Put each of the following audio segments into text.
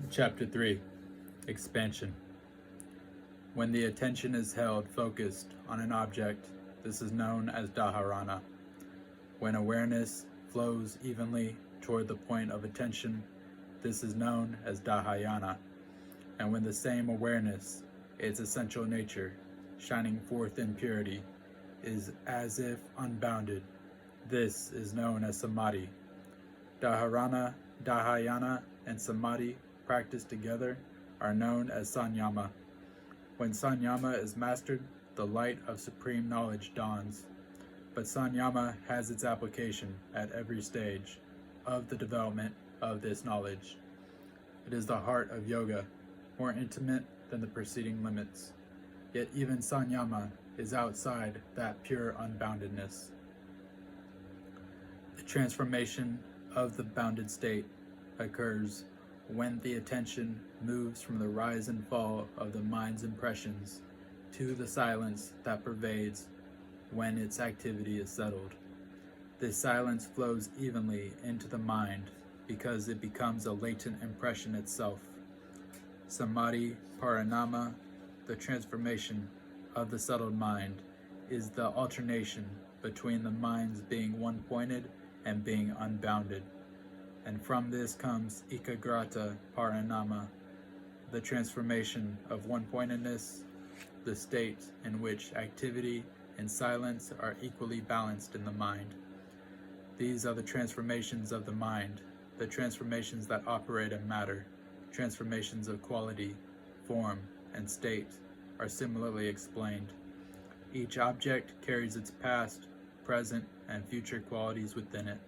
Chapter 3 Expansion. When the attention is held focused on an object, this is known as dharana. When awareness flows evenly toward the point of attention, this is known as dhyana. And when the same awareness, its essential nature, shining forth in purity, is as if unbounded, this is known as samadhi. Dharana, dhyana, and samadhi practiced together are known as sanyama. When sanyama is mastered, the light of supreme knowledge dawns. But sanyama has its application at every stage of the development of this knowledge. It is the heart of yoga, more intimate than the preceding limits. Yet even sanyama is outside that pure unboundedness. The transformation of the bounded state occurs when the attention moves from the rise and fall of the mind's impressions to the silence that pervades when its activity is settled. This silence flows evenly into the mind because it becomes a latent impression itself. Samadhi parinama, the transformation of the settled mind, is the alternation between the minds being one-pointed and being unbounded. And from this comes ekagrata parinama, the transformation of one-pointedness, the state in which activity and silence are equally balanced in the mind. These are the transformations of the mind, the transformations that operate in matter. Transformations of quality, form, and state are similarly explained. Each object carries its past, present, and future qualities within it.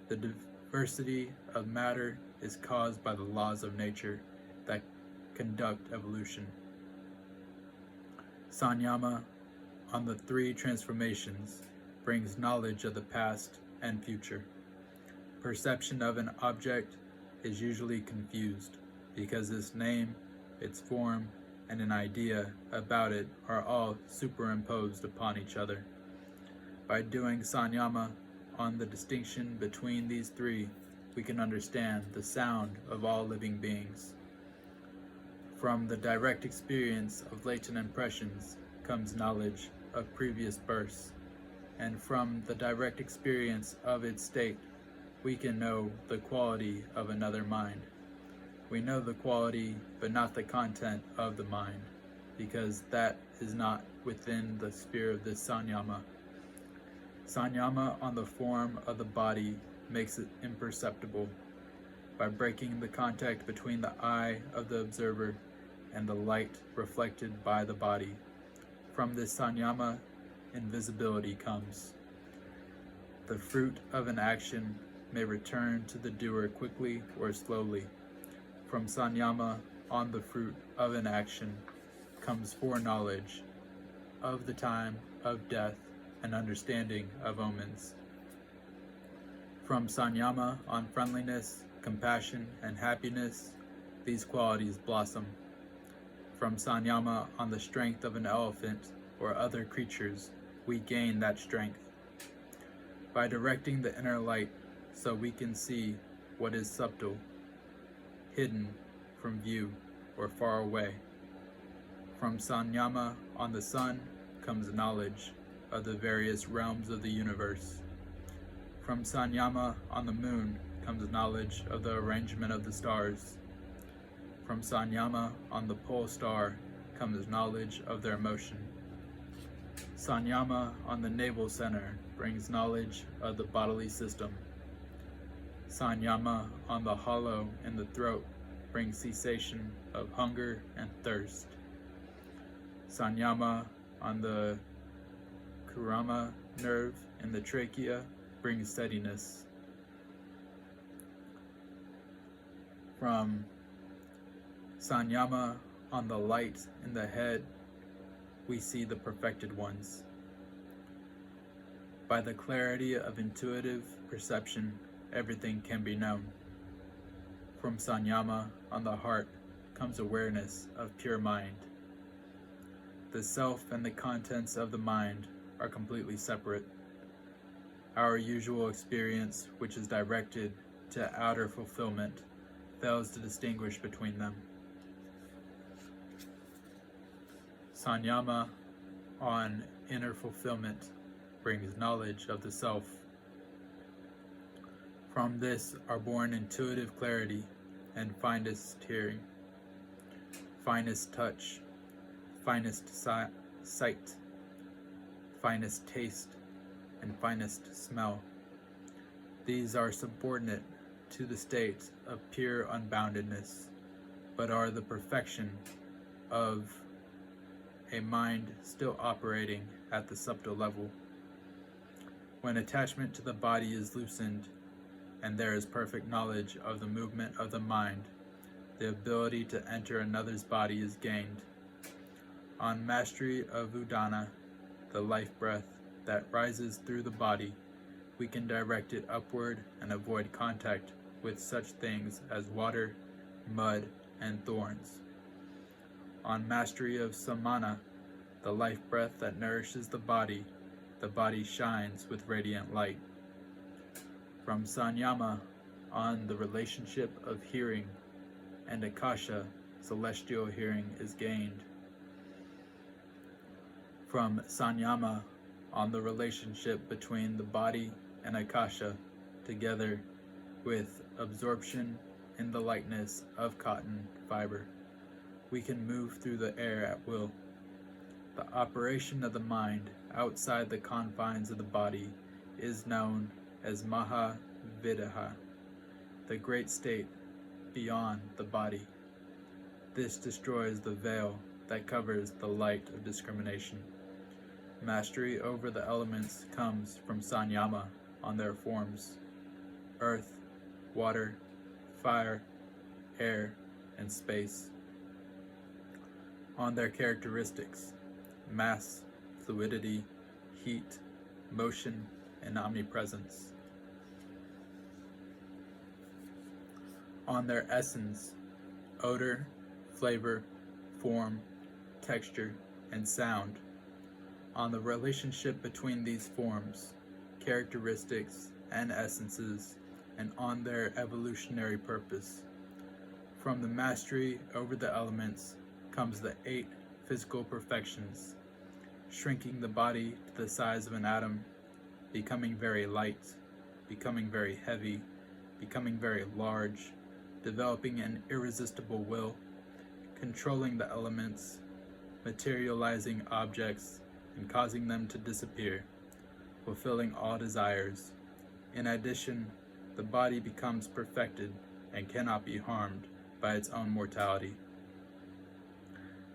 The diversity of matter is caused by the laws of nature that conduct evolution. Sanyama, on the three transformations, brings knowledge of the past and future. Perception of an object is usually confused because its name, its form, and an idea about it are all superimposed upon each other. By doing sanyama on the distinction between these three, we can understand the sound of all living beings. From the direct experience of latent impressions comes knowledge of previous births, and from the direct experience of its state, we can know the quality of another mind. We know the quality, but not the content of the mind, because that is not within the sphere of this sanyama. Sanyama on the form of the body makes it imperceptible by breaking the contact between the eye of the observer and the light reflected by the body. From this sanyama, invisibility comes. The fruit of an action may return to the doer quickly or slowly. From sanyama on the fruit of an action comes foreknowledge of the time of death and understanding of omens. From sanyama on friendliness, compassion, and happiness, these qualities blossom. From sanyama on the strength of an elephant or other creatures, we gain that strength. By directing the inner light so we can see what is subtle, hidden from view, or far away. From sanyama on the sun comes knowledge of the various realms of the universe. From sanyama on the moon comes knowledge of the arrangement of the stars. From sanyama on the pole star comes knowledge of their motion. Sanyama on the navel center brings knowledge of the bodily system. Sanyama on the hollow in the throat brings cessation of hunger and thirst. Sanyama on the kurama nerve in the trachea brings steadiness. From sanyama on the light in the head, we see the perfected ones. By the clarity of intuitive perception, everything can be known. From sanyama on the heart comes awareness of pure mind. The self and the contents of the mind are completely separate. Our usual experience, which is directed to outer fulfillment, fails to distinguish between them. Sanyama on inner fulfillment brings knowledge of the self. From this are born intuitive clarity and finest hearing, finest touch, finest sight, finest taste, and finest smell. These are subordinate to the state of pure unboundedness, but are the perfection of a mind still operating at the subtle level. When attachment to the body is loosened, and there is perfect knowledge of the movement of the mind, the ability to enter another's body is gained. On mastery of Udana, the life breath that rises through the body, we can direct it upward and avoid contact with such things as water, mud, and thorns. On mastery of Samana, the life breath that nourishes the body shines with radiant light. From Sanyama on the relationship of hearing and Akasha, celestial hearing is gained. From Sanyama on the relationship between the body and Akasha, together with absorption in the lightness of cotton fiber, we can move through the air at will. The operation of the mind outside the confines of the body is known as Mahavidaha, the great state beyond the body. This destroys the veil that covers the light of discrimination. Mastery over the elements comes from Sanyama on their forms: earth, water, fire, air, and space. On their characteristics: mass, fluidity, heat, motion, and omnipresence. On their essence: odor, flavor, form, texture, and sound. On the relationship between these forms, characteristics, and essences, and on their evolutionary purpose. From the mastery over the elements comes the 8 physical perfections: shrinking the body to the size of an atom, becoming very light, becoming very heavy, becoming very large, developing an irresistible will, controlling the elements, materializing objects, and causing them to disappear, fulfilling all desires. In addition, the body becomes perfected and cannot be harmed by its own mortality.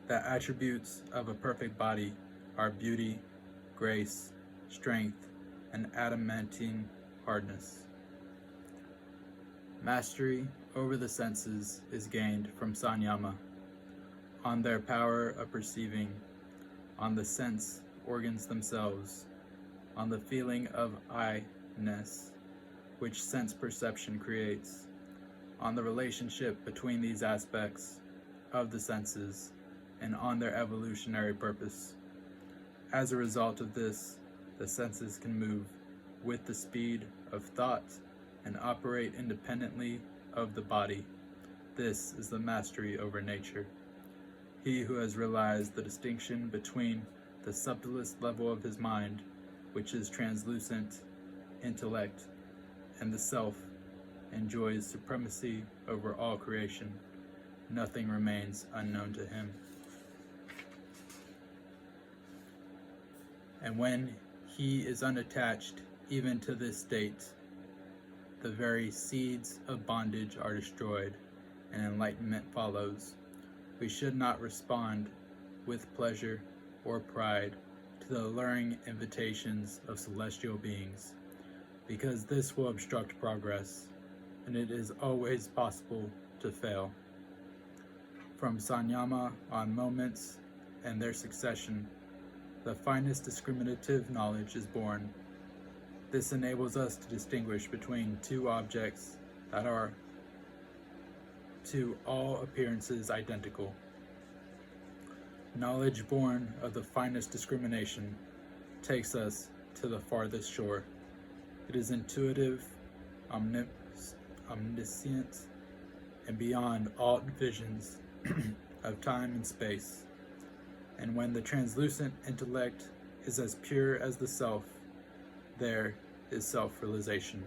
The attributes of a perfect body are beauty, grace, strength, and adamantine hardness. Mastery over the senses is gained from Sanyama, on their power of perceiving, on the sense organs themselves, on the feeling of I-ness, which sense perception creates, on the relationship between these aspects of the senses, and on their evolutionary purpose. As a result of this, the senses can move with the speed of thought and operate independently of the body. This is the mastery over nature. He who has realized the distinction between the subtlest level of his mind, which is translucent intellect, and the self, enjoys supremacy over all creation. Nothing remains unknown to him. And when he is unattached even to this state, the very seeds of bondage are destroyed, and enlightenment follows. We should not respond with pleasure or pride to the alluring invitations of celestial beings, because this will obstruct progress, and it is always possible to fail. From Sanyama on moments and their succession, the finest discriminative knowledge is born. This enables us to distinguish between two objects that are to all appearances identical. Knowledge born of the finest discrimination takes us to the farthest shore. It is intuitive, omniscient, and beyond all visions of time and space. And when the translucent intellect is as pure as the self, there is self-realization.